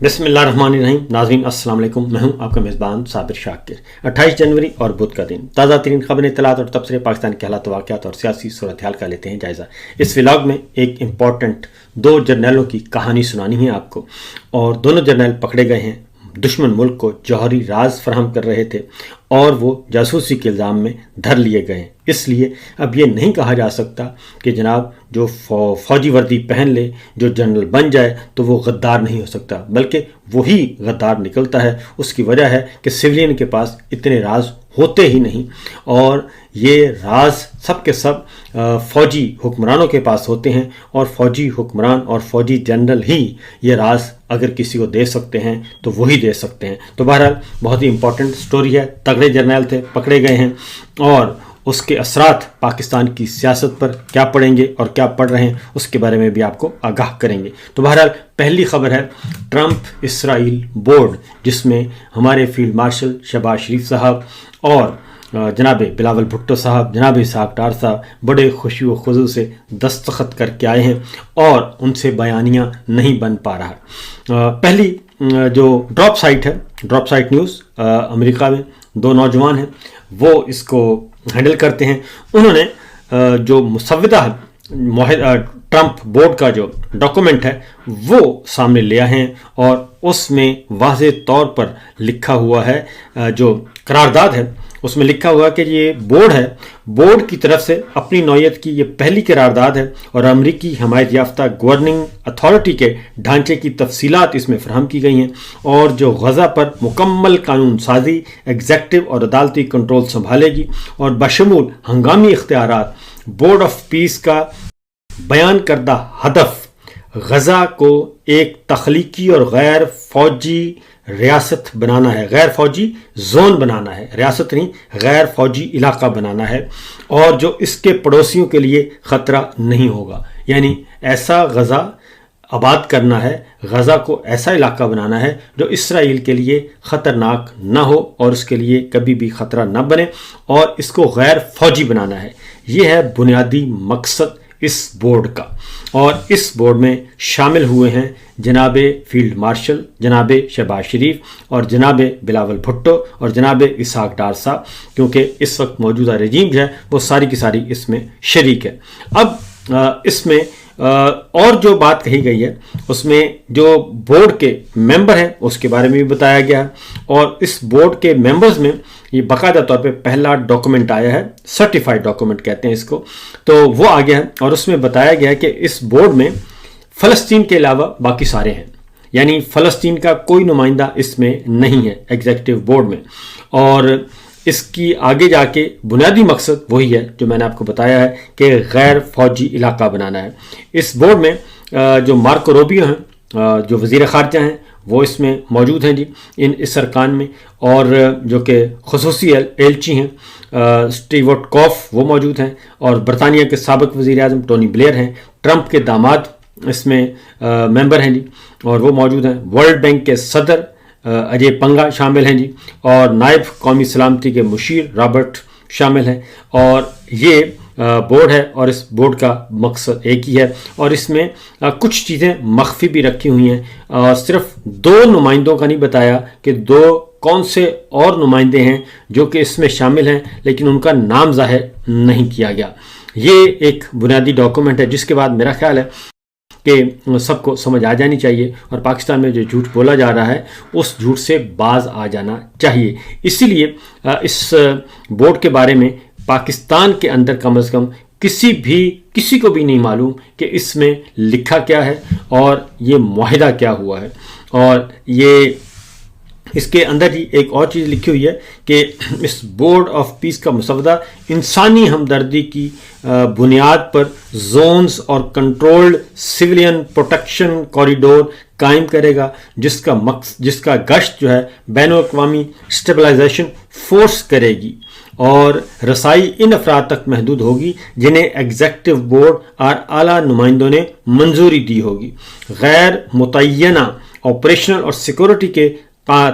بسم اللہ الرحمن الرحیم. ناظرین السلام علیکم. میں ہوں آپ کا میزبان صابر شاکر. 28 جنوری اور بدھ کا دن. تازہ ترین خبریں، اطلاعات اور تبصرے پاکستان کے حالات، واقعات اور سیاسی صورتحال کا لیتے ہیں جائزہ. اس ولاگ میں ایک امپورٹنٹ 2 جرنیلوں کی کہانی سنانی ہے آپ کو، اور دونوں جرنیل پکڑے گئے ہیں. دشمن ملک کو جوہری راز فراہم کر رہے تھے اور وہ جاسوسی کے الزام میں دھر لیے گئے ہیں. اس لیے اب یہ نہیں کہا جا سکتا کہ جناب جو فوجی وردی پہن لے، جو جنرل بن جائے تو وہ غدار نہیں ہو سکتا، بلکہ وہی غدار نکلتا ہے. اس کی وجہ ہے کہ سویلین کے پاس اتنے راز ہوتے ہی نہیں، اور یہ راز سب کے سب فوجی حکمرانوں کے پاس ہوتے ہیں، اور فوجی حکمران اور فوجی جنرل ہی یہ راز اگر کسی کو دے سکتے ہیں تو وہی دے سکتے ہیں. تو بہرحال بہت ہی امپورٹنٹ سٹوری ہے. تگڑے جرنیل تھے، پکڑے گئے ہیں، اور اس کے اثرات پاکستان کی سیاست پر کیا پڑیں گے اور کیا پڑ رہے ہیں اس کے بارے میں بھی آپ کو آگاہ کریں گے. تو بہرحال پہلی خبر ہے ٹرمپ اسرائیل بورڈ، جس میں ہمارے فیلڈ مارشل شہباز شریف صاحب اور جناب بلاول بھٹو صاحب، جناب اسحاق ڈار صاحب بڑے خوشی و خضوع سے دستخط کر کے آئے ہیں، اور ان سے بیانیہ نہیں بن پا رہا. پہلی جو ڈراپ سائٹ ہے، ڈراپ سائٹ نیوز، امریکہ میں 2 نوجوان ہیں، وہ اس کو ہینڈل کرتے ہیں. انہوں نے جو مسودہ ٹرمپ بورڈ کا جو ڈاکومنٹ ہے وہ سامنے لیا ہے، اور اس میں واضح طور پر لکھا ہوا ہے، جو قرارداد ہے اس میں لکھا ہوا کہ یہ بورڈ ہے، بورڈ کی طرف سے اپنی نوعیت کی یہ پہلی قرارداد ہے، اور امریکی حمایت یافتہ گورننگ اتھارٹی کے ڈھانچے کی تفصیلات اس میں فراہم کی گئی ہیں، اور جو غزہ پر مکمل قانون سازی، ایگزیکٹو اور عدالتی کنٹرول سنبھالے گی، اور بشمول ہنگامی اختیارات بورڈ آف پیس کا بیان کردہ ہدف غزہ کو ایک تخلیقی اور غیر فوجی ریاست بنانا ہے، غیر فوجی زون بنانا ہے، ریاست نہیں، غیر فوجی علاقہ بنانا ہے، اور جو اس کے پڑوسیوں کے لیے خطرہ نہیں ہوگا. یعنی ایسا غزہ آباد کرنا ہے، غزہ کو ایسا علاقہ بنانا ہے جو اسرائیل کے لیے خطرناک نہ ہو اور اس کے لیے کبھی بھی خطرہ نہ بنے، اور اس کو غیر فوجی بنانا ہے. یہ ہے بنیادی مقصد اس بورڈ کا. اور اس بورڈ میں شامل ہوئے ہیں جناب فیلڈ مارشل جناب شہباز شریف اور جناب بلاول بھٹو اور جناب اسحاق ڈار صاحب، کیونکہ اس وقت موجودہ رجیم جو ہے وہ ساری کی ساری اس میں شریک ہے. اب اس میں اور جو بات کہی گئی ہے اس میں جو بورڈ کے ممبر ہیں اس کے بارے میں بھی بتایا گیا ہے، اور اس بورڈ کے ممبرز میں یہ باقاعدہ طور پہ پہلا ڈاکومنٹ آیا ہے، سرٹیفائیڈ ڈاکومنٹ کہتے ہیں اس کو، تو وہ آ گیا ہے، اور اس میں بتایا گیا ہے کہ اس بورڈ میں فلسطین کے علاوہ باقی سارے ہیں. یعنی فلسطین کا کوئی نمائندہ اس میں نہیں ہے ایگزیکٹو بورڈ میں، اور اس کی آگے جا کے بنیادی مقصد وہی ہے جو میں نے آپ کو بتایا ہے کہ غیر فوجی علاقہ بنانا ہے. اس بورڈ میں جو مارکو روبیو ہیں، جو وزیر خارجہ ہیں، وہ اس میں موجود ہیں جی، اس ارکان میں، اور جو کہ خصوصی ایلچی ہیں اسٹیورٹ کوف وہ موجود ہیں، اور برطانیہ کے سابق وزیر اعظم ٹونی بلیئر ہیں، ٹرمپ کے داماد اس میں ممبر ہیں جی، اور وہ موجود ہیں. ورلڈ بینک کے صدر اجے پنگا شامل ہیں جی، اور نائب قومی سلامتی کے مشیر رابرٹ شامل ہیں. اور یہ بورڈ ہے، اور اس بورڈ کا مقصد ایک ہی ہے، اور اس میں کچھ چیزیں مخفی بھی رکھی ہوئی ہیں، اور صرف 2 نمائندوں کا نہیں بتایا کہ 2 کون سے اور نمائندے ہیں جو کہ اس میں شامل ہیں، لیکن ان کا نام ظاہر نہیں کیا گیا. یہ ایک بنیادی ڈاکومنٹ ہے جس کے بعد میرا خیال ہے کہ سب کو سمجھ آ جانی چاہیے، اور پاکستان میں جو جھوٹ بولا جا رہا ہے اس جھوٹ سے باز آ جانا چاہیے. اسی لیے اس بورڈ کے بارے میں پاکستان کے اندر کم از کم کسی کو بھی نہیں معلوم کہ اس میں لکھا کیا ہے اور یہ معاہدہ کیا ہوا ہے. اور یہ اس کے اندر ہی ایک اور چیز لکھی ہوئی ہے کہ اس بورڈ آف پیس کا مسودہ انسانی ہمدردی کی بنیاد پر زونز اور کنٹرولڈ سویلین پروٹیکشن کوریڈور قائم کرے گا، جس کا گشت جو ہے بین الاقوامی اسٹیبلائزیشن فورس کرے گی، اور رسائی ان افراد تک محدود ہوگی جنہیں ایگزیکٹو بورڈ اور اعلیٰ نمائندوں نے منظوری دی ہوگی. غیر متعینہ آپریشنل اور سیکورٹی کے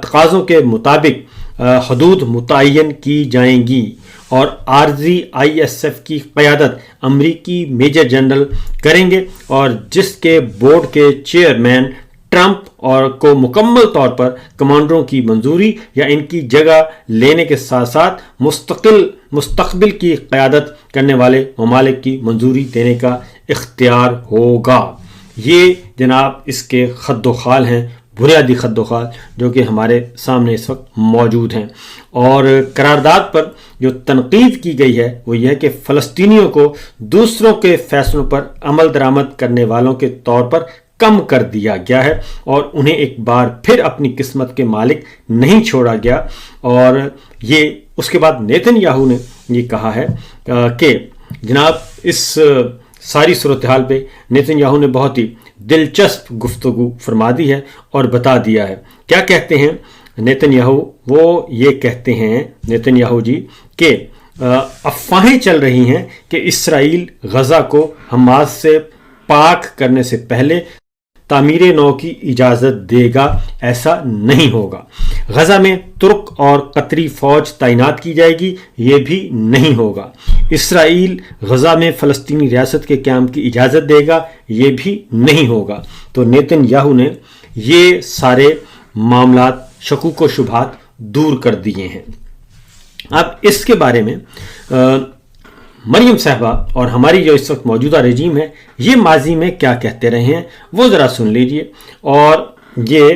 تقاضوں کے مطابق حدود متعین کی جائیں گی، اور عارضی آئی ایس ایف کی قیادت امریکی میجر جنرل کریں گے، اور جس کے بورڈ کے چیئرمین ٹرمپ اور کو مکمل طور پر کمانڈروں کی منظوری یا ان کی جگہ لینے کے ساتھ ساتھ مستقبل کی قیادت کرنے والے ممالک کی منظوری دینے کا اختیار ہوگا۔ یہ جناب اس کے خد و خال ہیں، بنیادی خد و خال جو کہ ہمارے سامنے اس وقت موجود ہیں۔ اور قرارداد پر جو تنقید کی گئی ہے وہ یہ ہے کہ فلسطینیوں کو دوسروں کے فیصلوں پر عمل درآمد کرنے والوں کے طور پر کم کر دیا گیا ہے اور انہیں ایک بار پھر اپنی قسمت کے مالک نہیں چھوڑا گیا۔ اور یہ اس کے بعد نیتن یاہو نے یہ کہا ہے کہ جناب اس ساری صورتحال پہ نیتن یاہو نے بہت ہی دلچسپ گفتگو فرما دی ہے اور بتا دیا ہے۔ کیا کہتے ہیں نیتن یاہو؟ وہ یہ کہتے ہیں نیتن یاہو جی کہ افواہیں چل رہی ہیں کہ اسرائیل غزہ کو حماس سے پاک کرنے سے پہلے تعمیر نو کی اجازت دے گا، ایسا نہیں ہوگا۔ غزہ میں ترک اور قطری فوج تعینات کی جائے گی، یہ بھی نہیں ہوگا۔ اسرائیل غزہ میں فلسطینی ریاست کے قیام کی اجازت دے گا، یہ بھی نہیں ہوگا۔ تو نیتن یاہو نے یہ سارے معاملات، شکوک و شبہات دور کر دیے ہیں۔ اب اس کے بارے میں مریم صاحبہ اور ہماری جو اس وقت موجودہ رجیم ہے یہ ماضی میں کیا کہتے رہے ہیں وہ ذرا سن لیجئے۔ اور یہ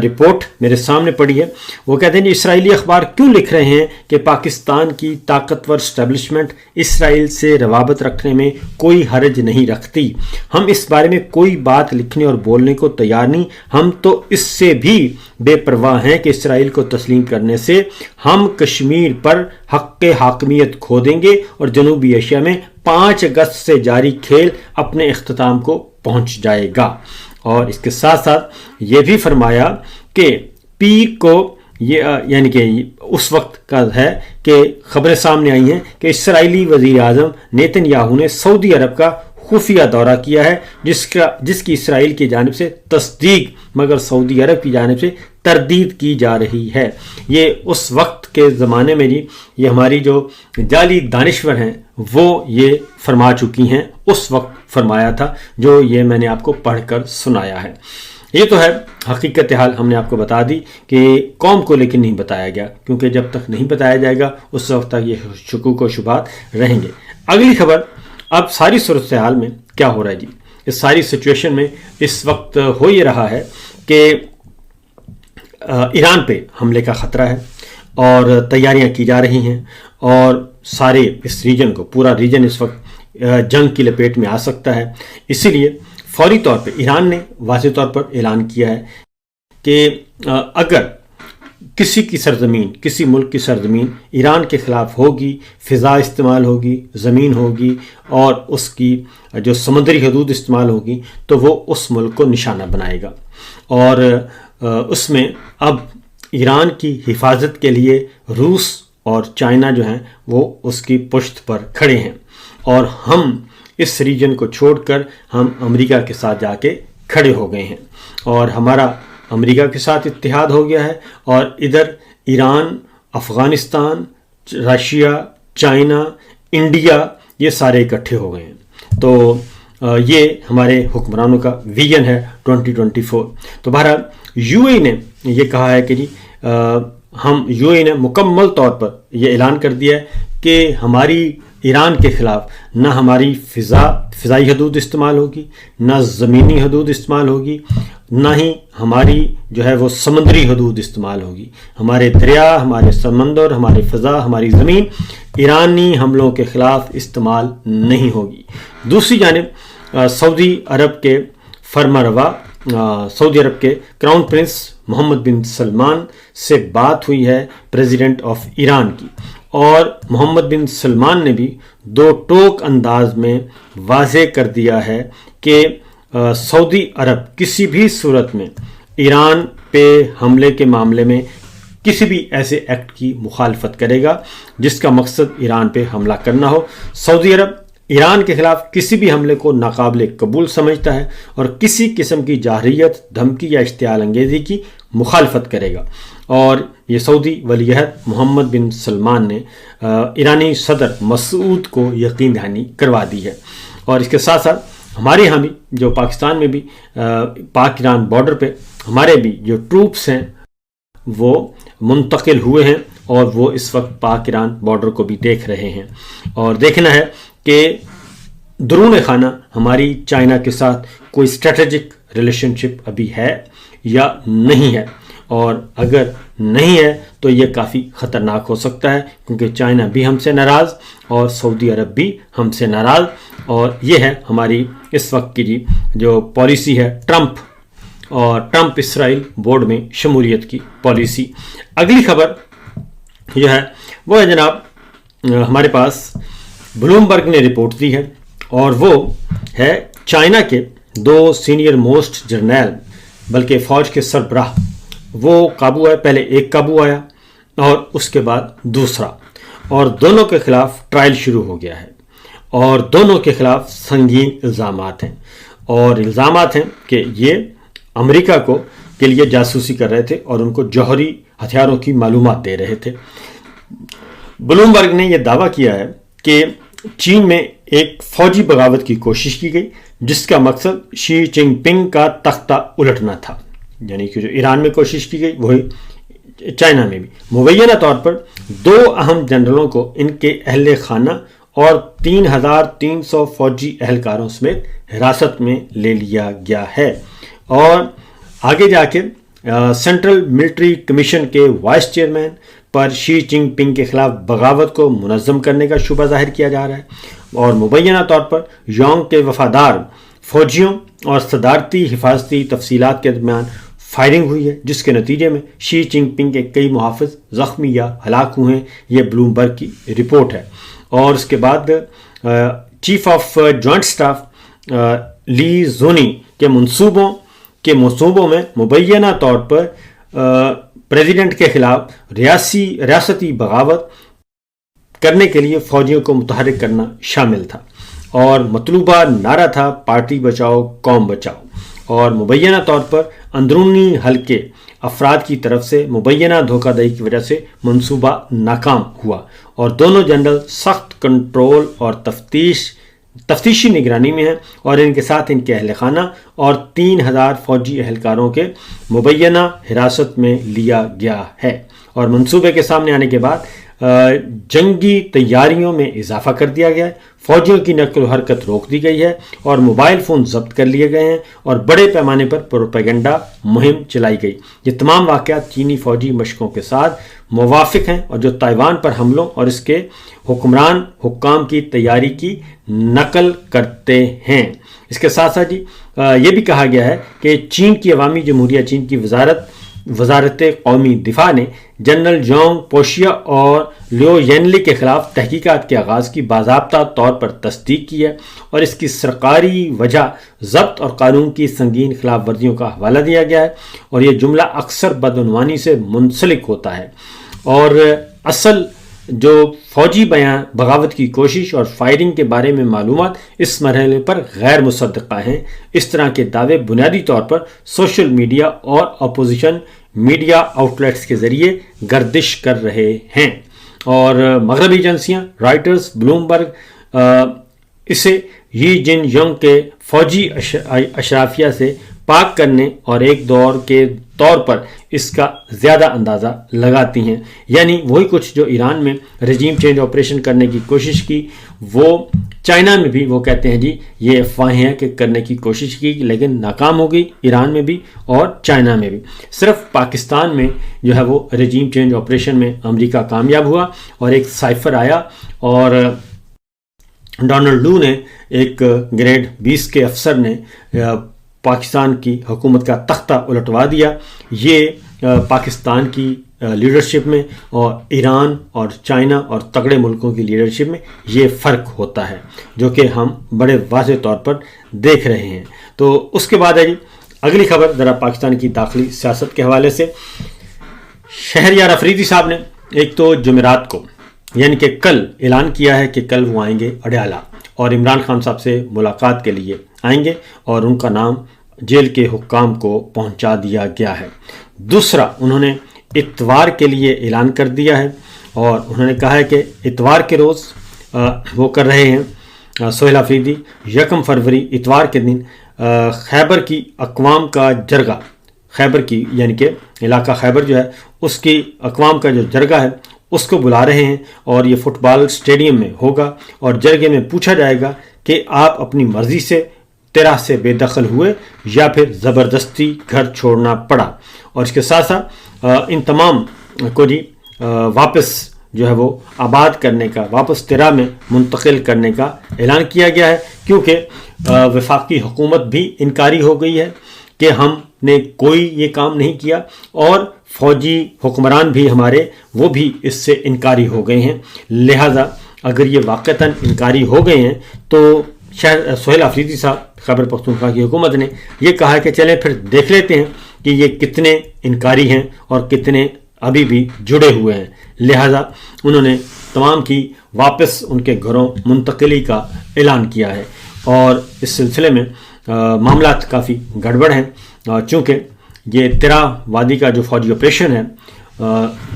رپورٹ میرے سامنے پڑی ہے۔ وہ کہتے ہیں کہ اسرائیلی اخبار کیوں لکھ رہے ہیں کہ پاکستان کی طاقتور اسٹیبلشمنٹ اسرائیل سے روابط رکھنے میں کوئی حرج نہیں رکھتی۔ ہم اس بارے میں کوئی بات لکھنے اور بولنے کو تیار نہیں۔ ہم تو اس سے بھی بے پرواہ ہیں کہ اسرائیل کو تسلیم کرنے سے ہم کشمیر پر حق حاکمیت کھو دیں گے اور جنوبی ایشیا میں 5 اگست سے جاری کھیل اپنے اختتام کو پہنچ جائے گا۔ اور اس کے ساتھ ساتھ یہ بھی فرمایا کہ پیر کو یعنی کہ اس وقت کا ہے کہ خبریں سامنے آئی ہیں کہ اسرائیلی وزیر اعظم نیتن یاہو نے سعودی عرب کا خفیہ دورہ کیا ہے جس کی اسرائیل کی جانب سے تصدیق مگر سعودی عرب کی جانب سے تردید کی جا رہی ہے۔ یہ اس وقت کے زمانے میں جی یہ ہماری جو جعلی دانشور ہیں وہ یہ فرما چکی ہیں، اس وقت فرمایا تھا جو یہ میں نے آپ کو پڑھ کر سنایا ہے۔ یہ تو ہے حقیقت حال، ہم نے آپ کو بتا دی کہ قوم کو لیکن نہیں بتایا گیا، کیونکہ جب تک نہیں بتایا جائے گا اس وقت تک یہ شکوک و شبہات رہیں گے۔ اگلی خبر، اب ساری صورتحال میں کیا ہو رہا ہے جی؟ اس ساری سچویشن میں اس وقت ہو یہ رہا ہے کہ ایران پہ حملے کا خطرہ ہے اور تیاریاں کی جا رہی ہیں، اور سارے اس ریجن کو، پورا ریجن اس وقت جنگ کی لپیٹ میں آ سکتا ہے۔ اسی لیے فوری طور پہ ایران نے واضح طور پر اعلان کیا ہے کہ اگر کسی کی سرزمین، کسی ملک کی سرزمین ایران کے خلاف ہوگی، فضا استعمال ہوگی، زمین ہوگی اور اس کی جو سمندری حدود استعمال ہوگی تو وہ اس ملک کو نشانہ بنائے گا۔ اور اس میں اب ایران کی حفاظت کے لیے روس اور چائنا جو ہیں وہ اس کی پشت پر کھڑے ہیں، اور ہم اس ریجن کو چھوڑ کر ہم امریکہ کے ساتھ جا کے کھڑے ہو گئے ہیں، اور ہمارا امریکہ کے ساتھ اتحاد ہو گیا ہے، اور ادھر Iran, Afghanistan, Russia, China, India, یہ سارے اکٹھے ہو گئے ہیں۔ تو یہ ہمارے حکمرانوں کا ویژن ہے 2024۔ تو بہرحال یو اے نے یہ کہا ہے کہ جی یو اے نے مکمل طور پر یہ اعلان کر دیا ہے کہ ہماری ایران کے خلاف نہ ہماری فضائی حدود استعمال ہوگی، نہ زمینی حدود استعمال ہوگی، نہ ہی ہماری جو ہے وہ سمندری حدود استعمال ہوگی۔ ہمارے دریا، ہمارے سمندر، ہماری فضا، ہماری زمین ایرانی حملوں کے خلاف استعمال نہیں ہوگی۔ دوسری جانب سعودی عرب کے فرمانروا، سعودی عرب کے کراؤن پرنس محمد بن سلمان سے بات ہوئی ہے پریزیڈنٹ آف ایران کی، اور محمد بن سلمان نے بھی دو ٹوک انداز میں واضح کر دیا ہے کہ سعودی عرب کسی بھی صورت میں ایران پہ حملے کے معاملے میں کسی بھی ایسے ایکٹ کی مخالفت کرے گا جس کا مقصد ایران پہ حملہ کرنا ہو۔ سعودی عرب ایران کے خلاف کسی بھی حملے کو ناقابل قبول سمجھتا ہے اور کسی قسم کی جارحیت، دھمکی یا اشتعال انگیزی کی مخالفت کرے گا۔ اور یہ سعودی ولی عہد محمد بن سلمان نے ایرانی صدر مسعود کو یقین دہانی کروا دی ہے۔ اور اس کے ساتھ ساتھ ہمارے یہاں بھی جو پاکستان میں بھی پاک ایران بارڈر پہ ہمارے بھی جو ٹروپس ہیں وہ منتقل ہوئے ہیں اور وہ اس وقت پاک ایران بارڈر کو بھی دیکھ رہے ہیں، اور دیکھنا ہے کہ درون خانہ ہماری چائنا کے ساتھ کوئی اسٹریٹجک ریلیشن شپ ابھی ہے یا نہیں ہے، اور اگر نہیں ہے تو یہ کافی خطرناک ہو سکتا ہے، کیونکہ چائنا بھی ہم سے ناراض اور سعودی عرب بھی ہم سے ناراض، اور یہ ہے ہماری اس وقت کی جو پالیسی ہے ٹرمپ اور ٹرمپ اسرائیل بورڈ میں شمولیت کی پالیسی۔ اگلی خبر جو ہے وہ ہے جناب، ہمارے پاس بلومبرگ نے رپورٹ دی ہے، اور وہ ہے چائنا کے 2 سینئر موسٹ جرنیل بلکہ فوج کے سربراہ وہ قابو آئے، پہلے ایک قابو آیا اور اس کے بعد دوسرا، اور دونوں کے خلاف ٹرائل شروع ہو گیا ہے، اور دونوں کے خلاف سنگین الزامات ہیں، اور الزامات ہیں کہ یہ امریکہ کے لیے جاسوسی کر رہے تھے اور ان کو جوہری ہتھیاروں کی معلومات دے رہے تھے۔ بلومبرگ نے یہ دعویٰ کیا ہے کہ چین میں ایک فوجی بغاوت کی کوشش کی گئی جس کا مقصد شی جن پنگ کا تختہ الٹنا تھا، یعنی کہ جو ایران میں کوشش کی گئی وہی چائنا میں بھی۔ مبینہ طور پر 2 اہم جنرلوں کو ان کے اہل خانہ اور 3300 فوجی اہلکاروں سمیت حراست میں لے لیا گیا ہے، اور آگے جا کے سینٹرل ملٹری کمیشن کے وائس چیئرمین پر شی جن پنگ کے خلاف بغاوت کو منظم کرنے کا شبہ ظاہر کیا جا رہا ہے، اور مبینہ طور پر یونگ کے وفادار فوجیوں اور صدارتی حفاظتی تفصیلات کے درمیان فائرنگ ہوئی ہے، جس کے نتیجے میں شی جن پنگ کے کئی محافظ زخمی یا ہلاک ہوئے ہیں، یہ بلومبرگ کی رپورٹ ہے۔ اور اس کے بعد چیف آف جوائنٹ سٹاف لی زونی کے منصوبوں میں مبینہ طور پر پریزیڈنٹ کے خلاف ریاستی بغاوت کرنے کے لیے فوجیوں کو متحرک کرنا شامل تھا، اور مطلوبہ نعرہ تھا پارٹی بچاؤ قوم بچاؤ، اور مبینہ طور پر اندرونی حلقے افراد کی طرف سے مبینہ دھوکہ دہی کی وجہ سے منصوبہ ناکام ہوا، اور دونوں جنرل سخت کنٹرول اور تفتیشی نگرانی میں ہیں، اور ان کے ساتھ ان کے اہل خانہ اور 3000 فوجی اہلکاروں کے مبینہ حراست میں لیا گیا ہے، اور منصوبے کے سامنے آنے کے بعد جنگی تیاریوں میں اضافہ کر دیا گیا ہے، فوجیوں کی نقل و حرکت روک دی گئی ہے، اور موبائل فون ضبط کر لیے گئے ہیں، اور بڑے پیمانے پر پروپیگنڈا مہم چلائی گئی۔ یہ تمام واقعات چینی فوجی مشقوں کے ساتھ موافق ہیں، اور جو تائیوان پر حملوں اور اس کے حکام کی تیاری کی نقل کرتے ہیں۔ اس کے ساتھ ساتھ یہ بھی کہا گیا ہے کہ چین کی عوامی جمہوریہ چین کی وزارت قومی دفاع نے جنرل جونگ پوشیا اور لیو ینلی کے خلاف تحقیقات کے آغاز کی باضابطہ طور پر تصدیق کی ہے، اور اس کی سرکاری وجہ ضبط اور قانون کی سنگین خلاف ورزیوں کا حوالہ دیا گیا ہے، اور یہ جملہ اکثر بدعنوانی سے منسلک ہوتا ہے، اور اصل جو فوجی بغاوت کی کوشش اور فائرنگ کے بارے میں معلومات اس مرحلے پر غیر مصدقہ ہیں۔ اس طرح کے دعوے بنیادی طور پر سوشل میڈیا اور اپوزیشن میڈیا آؤٹلیٹس کے ذریعے گردش کر رہے ہیں، اور مغربی ایجنسیاں رائٹرز بلومبرگ اسے یی جن یونگ کے فوجی اشرافیہ سے پاک کرنے اور ایک دور کے طور پر اس کا زیادہ اندازہ لگاتی ہیں، یعنی وہی کچھ جو ایران میں رجیم چینج آپریشن کرنے کی کوشش کی، وہ چائنا میں بھی وہ کہتے ہیں یہ افواہیں ہیں کہ کرنے کی کوشش کی لیکن ناکام ہو گئی، ایران میں بھی اور چائنا میں بھی۔ صرف پاکستان میں جو ہے وہ رجیم چینج آپریشن میں امریکہ کامیاب ہوا، اور ایک سائفر آیا اور ڈونلڈ لو نے ایک گریڈ 20 کے افسر نے پاکستان کی حکومت کا تختہ الٹوا دیا۔ یہ پاکستان کی لیڈرشپ میں اور ایران اور چائنا اور تگڑے ملکوں کی لیڈرشپ میں یہ فرق ہوتا ہے، جو کہ ہم بڑے واضح طور پر دیکھ رہے ہیں۔ تو اس کے بعد ہے اگلی خبر ذرا پاکستان کی داخلی سیاست کے حوالے سے۔ شہریار افریدی صاحب نے ایک تو جمعرات کو یعنی کہ کل اعلان کیا ہے کہ کل وہ آئیں گے اڈیالہ اور عمران خان صاحب سے ملاقات کے لیے آئیں گے، اور ان کا نام جیل کے حکام کو پہنچا دیا گیا ہے۔ دوسرا، انہوں نے اتوار کے لیے اعلان کر دیا ہے، اور انہوں نے کہا ہے کہ اتوار کے روز وہ کر رہے ہیں سہیل آفریدی 1 فروری اتوار کے دن خیبر کی اقوام کا جرگہ، خیبر کی یعنی کہ علاقہ خیبر جو ہے اس کی اقوام کا جو جرگہ ہے اس کو بلا رہے ہیں، اور یہ فٹ بال اسٹیڈیم میں ہوگا، اور جرگے میں پوچھا جائے گا کہ آپ اپنی مرضی سے طرح سے بے دخل ہوئے یا پھر زبردستی گھر چھوڑنا پڑا۔ اور اس کے ساتھ ساتھ ان تمام کو جی واپس جو ہے وہ آباد کرنے کا، واپس طرح میں منتقل کرنے کا اعلان کیا گیا ہے، کیونکہ وفاقی حکومت بھی انکاری ہو گئی ہے کہ ہم نے کوئی یہ کام نہیں کیا، اور فوجی حکمران بھی ہمارے وہ بھی اس سے انکاری ہو گئے ہیں۔ لہٰذا اگر یہ واقعتاً انکاری ہو گئے ہیں تو سہیل آفریدی صاحب خیبر پختونخوا کی حکومت نے یہ کہا کہ چلیں پھر دیکھ لیتے ہیں کہ یہ کتنے انکاری ہیں اور کتنے ابھی بھی جڑے ہوئے ہیں۔ لہٰذا انہوں نے تمام کی واپس ان کے گھروں منتقلی کا اعلان کیا ہے، اور اس سلسلے میں معاملات کافی گڑبڑ ہیں، چونکہ یہ ترا وادی کا جو فوجی آپریشن ہے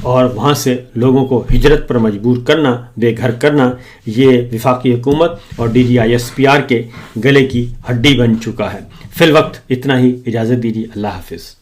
اور وہاں سے لوگوں کو ہجرت پر مجبور کرنا، بے گھر کرنا، یہ وفاقی حکومت اور DGISPR کے گلے کی ہڈی بن چکا ہے۔ فی الوقت اتنا ہی، اجازت دیجیے، اللہ حافظ۔